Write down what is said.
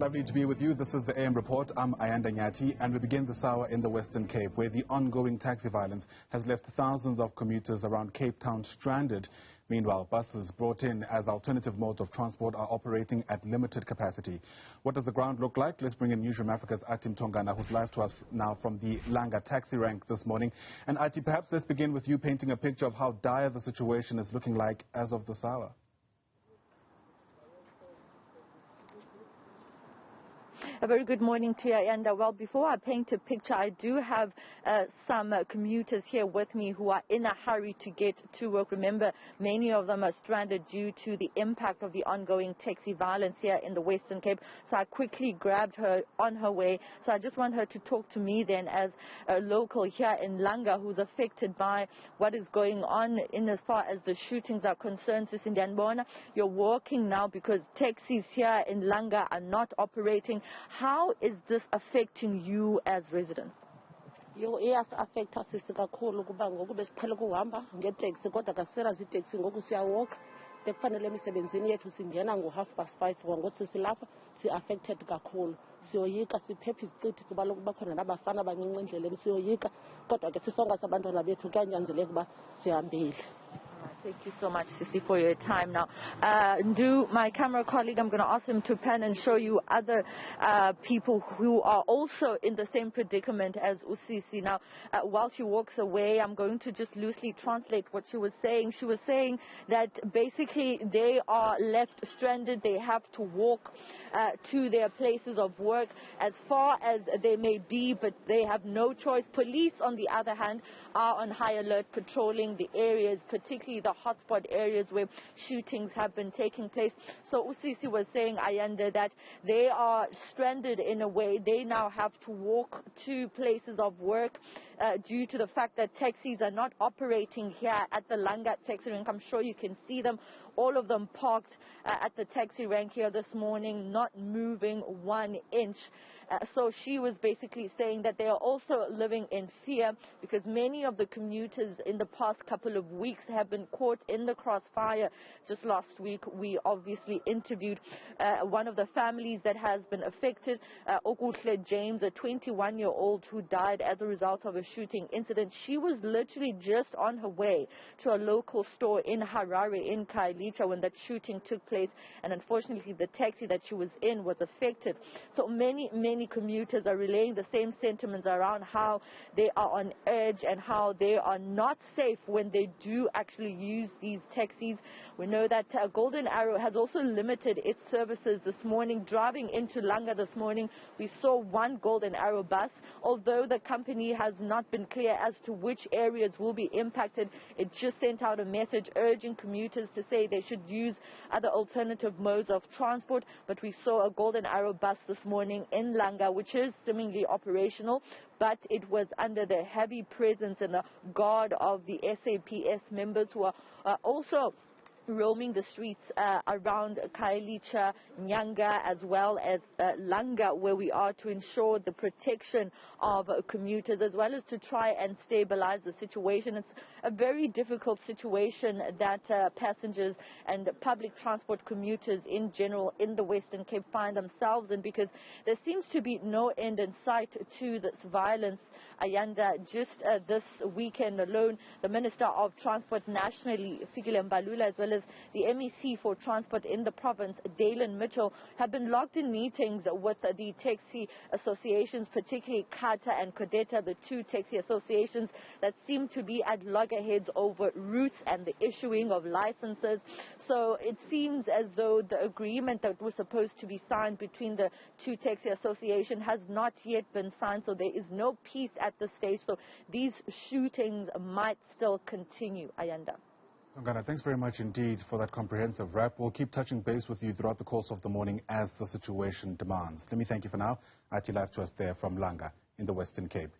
Lovely to be with you. This is the AM Report. I'm Athi, and we begin this hour in the Western Cape, where the ongoing taxi violence has left thousands of commuters around Cape Town stranded. Meanwhile, buses brought in as alternative modes of transport are operating at limited capacity. What does the ground look like? Let's bring in Newzroom Africa's Athi Mtongana, who's live to us now from the Langa taxi rank this morning. And Athi, perhaps let's begin with you painting a picture of how dire the situation is looking like as of this hour. A very good morning to you, and well, before I paint a picture, I do have some commuters here with me who are in a hurry to get to work. Remember, many of them are stranded due to the impact of the ongoing taxi violence here in the Western Cape. So I quickly grabbed her on her way. So I just want her to talk to me then as a local here in Langa who's affected by what is going on in as far as the shootings are concerned. Sisindianbona, you're walking now because taxis here in Langa are not operating. How is this affecting you as residents? Yes, affect us kakhulu kuba ngoku besiqhele ukuhamba ngeteksi kodwa kasera ziteksi ngoku siyawalk bekufanele emisebenzini yethu singena ngo5:30 ngoku sisilapha si-affected kakhulu siyoyika siphepha iziqithi kuba lokuba khona nabafana abancinci endleleni siyoyika kodwa ke sisonga sabantwana bethu kuyanyanzeleka uba sihambile. Thank you so much, Sisi, for your time. Now, Ndu, my camera colleague, I'm going to ask him to pan and show you other people who are also in the same predicament as Usisi. Now, while she walks away, I'm going to just loosely translate what she was saying. She was saying that basically they are left stranded. They have to walk to their places of work as far as they may be, but they have no choice. Police, on the other hand, are on high alert, patrolling the areas, particularly the hotspot areas where shootings have been taking place. So Usisi was saying, Ayanda, that they are stranded in a way. They now have to walk to places of work due to the fact that taxis are not operating here at the Langa taxi rank. I'm sure you can see them, all of them parked at the taxi rank here this morning, not moving 1 inch. So she was basically saying that they are also living in fear because many of the commuters in the past couple of weeks have been caught in the crossfire. Just last week, we obviously interviewed one of the families that has been affected, Okuhle James, a 21-year-old who died as a result of a shooting incident. She was literally just on her way to a local store in Harare, in Kailicha, when that shooting took place, and unfortunately the taxi that she was in was affected. So many commuters are relaying the same sentiments around how they are on edge and how they are not safe when they do actually use these taxis. We know that Golden Arrow has also limited its services this morning. Driving into Langa this morning, we saw one Golden Arrow bus. Although the company has not been clear as to which areas will be impacted, it just sent out a message urging commuters to say they should use other alternative modes of transport. But we saw a Golden Arrow bus this morning in Langa, which is seemingly operational, but it was under the heavy presence and the guard of the SAPS members who are also roaming the streets around Kailicha, Nyanga, as well as Langa, where we are, to ensure the protection of commuters, as well as to try and stabilize the situation. It's a very difficult situation that passengers and public transport commuters in general in the Western Cape find themselves in, because there seems to be no end in sight to this violence. Ayanda, just this weekend alone, the Minister of Transport nationally, Fikile Mbalula, as well as the MEC for Transport in the province, Dalen Mitchell, have been locked in meetings with the taxi associations, particularly Kata and Kodeta, the two taxi associations that seem to be at loggerheads over routes and the issuing of licenses. So it seems as though the agreement that was supposed to be signed between the two taxi associations has not yet been signed, so there is no peace at this stage. So these shootings might still continue, Ayanda. Mtongana, thanks very much indeed for that comprehensive wrap. We'll keep touching base with you throughout the course of the morning as the situation demands. Let me thank you for now. Athi, live to us there from Langa in the Western Cape.